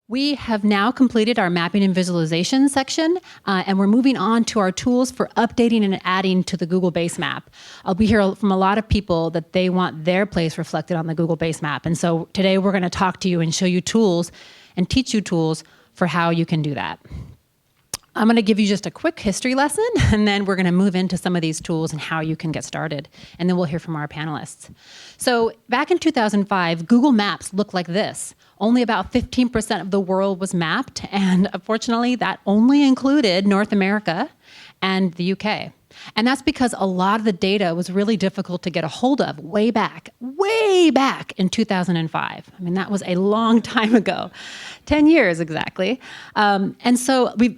We have now completed our mapping and visualization section, and we're moving on to our tools for updating and adding to the Google Basemap. We hear from a lot of people that they want their place reflected on the Google Basemap. And so today we're going to talk to you and show you tools and teach you tools for how you can do that. I'm going to give you just a quick history lesson, and then we're going to move into some of these tools and how you can get started. And then we'll hear from our panelists. So back in 2005, Google Maps looked like this. Only about 15% of the world was mapped, and unfortunately, that only included North America and the UK. And that's because a lot of the data was really difficult to get a hold of way back in 2005. I mean, that was a long time ago, 10 years exactly. And so we've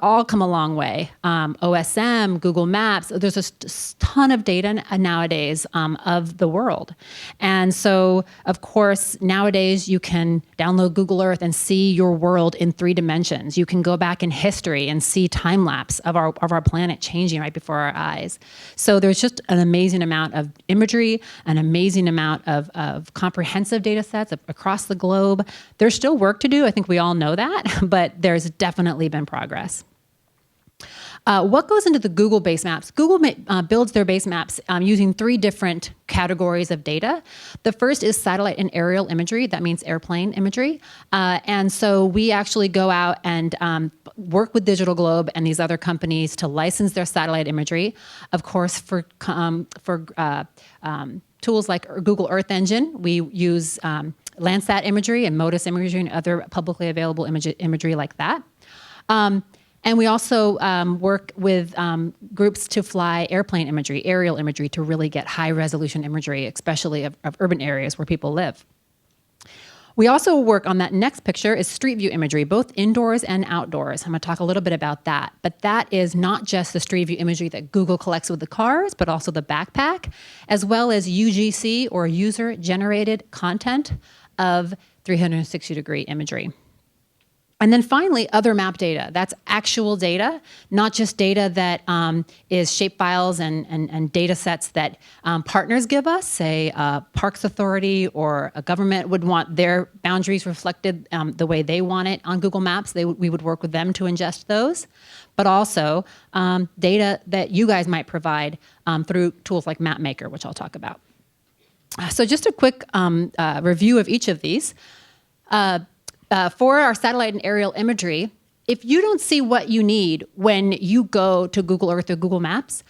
all come a long way. OSM, Google Maps, there's a ton of data nowadays of the world. And so, of course, nowadays you can download Google Earth and see your world in 3 dimensions. You can go back in history and see time lapse of our planet changing right before our eyes. So there's just an amazing amount of imagery, an amazing amount of comprehensive data sets across the globe. There's still work to do. I think we all know that, but there's definitely been progress. What goes into the Google Basemaps? Google builds their basemaps using 3 different categories of data. The first is satellite and aerial imagery. That means airplane imagery. And so we actually go out and work with Digital Globe and these other companies to license their satellite imagery. Of course, for tools like Google Earth Engine, we use Landsat imagery and MODIS imagery and other publicly available imagery like that. And we also work with groups to fly airplane imagery, aerial imagery, to really get high-resolution imagery, especially of urban areas where people live. We also work on that next picture is street view imagery, both indoors and outdoors. I'm going to talk a little bit about that. But that is not just the street view imagery that Google collects with the cars, but also the backpack, as well as UGC, or user-generated content, of 360-degree imagery. And then finally, other map data. That's actual data, not just data that is shapefiles and data sets that partners give us, say Parks Authority or a government would want their boundaries reflected the way they want it on Google Maps. We would work with them to ingest those, but also data that you guys might provide through tools like MapMaker, which I'll talk about. So just a quick review of each of these. For our satellite and aerial imagery, if you don't see what you need when you go to Google Earth or Google Maps,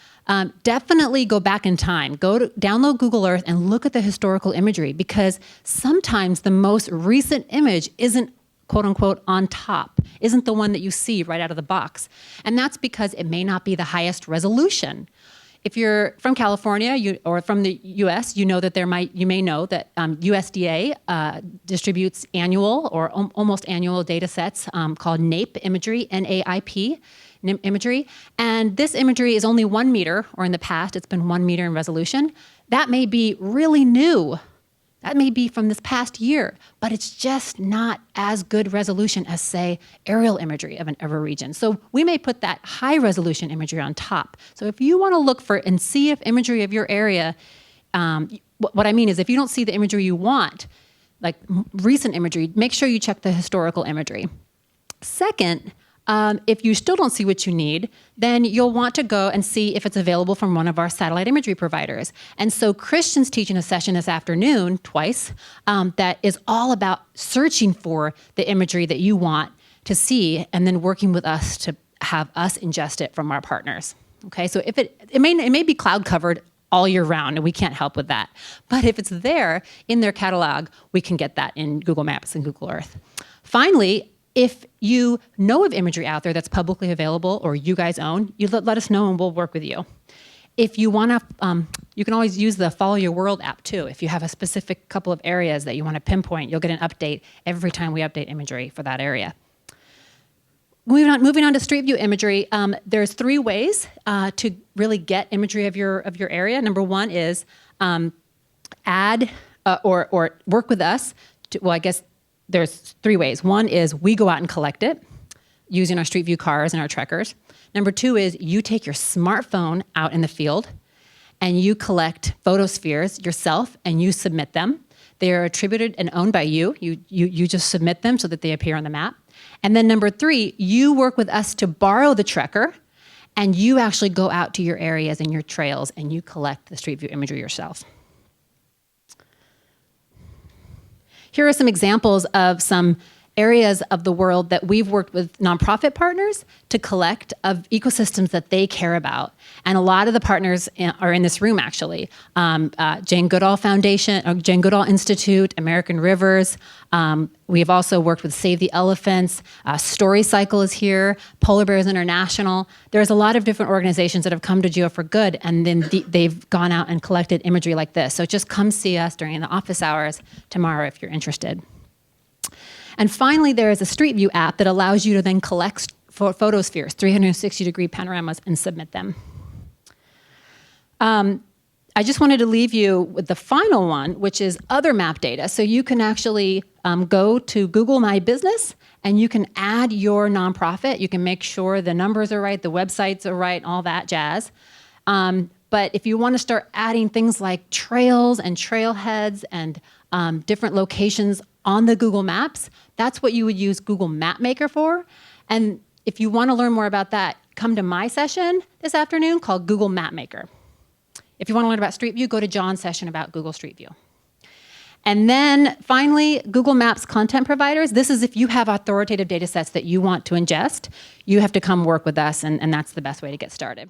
definitely go back in time. Download Google Earth and look at the historical imagery, because sometimes the most recent image isn't quote unquote on top, isn't the one that you see right out of the box. And that's because it may not be the highest resolution. If you're from California or from the U.S., you know that you may know that USDA distributes annual or almost annual data sets called NAIP imagery, N-A-I-P imagery. And this imagery is only 1 meter, or in the past, it's been 1 meter in resolution. That may be really new. That may be from this past year, but it's just not as good resolution as, say, aerial imagery of a region. So we may put that high resolution imagery on top. So if you want to look for and see if imagery of your area, what I mean is if you don't see the imagery you want, like recent imagery, make sure you check the historical imagery. Second, if you still don't see what you need, then you'll want to go and see if it's available from one of our satellite imagery providers. And so Christian's teaching a session this afternoon, twice, that is all about searching for the imagery that you want to see and then working with us to have us ingest it from our partners. Okay, so if it may be cloud covered all year round, and we can't help with that. But if it's there in their catalog, we can get that in Google Maps and Google Earth. Finally, if you know of imagery out there that's publicly available or you guys own, you let us know and we'll work with you. If you want to, you can always use the Follow Your World app too. If you have a specific couple of areas that you want to pinpoint, you'll get an update every time we update imagery for that area. Moving on to Street View imagery, there's 3 ways to really get imagery of your area. Number 1 is add or work with us to, well, I guess there's 3 ways. 1 is we go out and collect it using our Street View cars and our trekkers. Number 2 is you take your smartphone out in the field and you collect photospheres yourself and you submit them. They are attributed and owned by you. You just submit them so that they appear on the map. And then number 3, you work with us to borrow the Trekker, and you actually go out to your areas and your trails and you collect the Street View imagery yourself. Here are some examples of some areas of the world that we've worked with nonprofit partners to collect of ecosystems that they care about. And a lot of the partners are in this room, actually. Jane Goodall Foundation, or Jane Goodall Institute, American Rivers. We have also worked with Save the Elephants. Story Cycle is here. Polar Bears International. There's a lot of different organizations that have come to Geo for Good, and then they've gone out and collected imagery like this. So just come see us during the office hours tomorrow if you're interested. And finally, there is a Street View app that allows you to then collect photospheres, 360-degree panoramas, and submit them. I just wanted to leave you with the final one, which is other map data. So you can actually go to Google My Business, and you can add your nonprofit. You can make sure the numbers are right, the websites are right, all that jazz. But if you want to start adding things like trails and trailheads and different locations on the Google Maps, that's what you would use Google Map Maker for. And if you want to learn more about that, come to my session this afternoon called Google Map Maker. If you want to learn about Street View, go to John's session about Google Street View. And then finally, Google Maps content providers. This is if you have authoritative data sets that you want to ingest, you have to come work with us, and that's the best way to get started.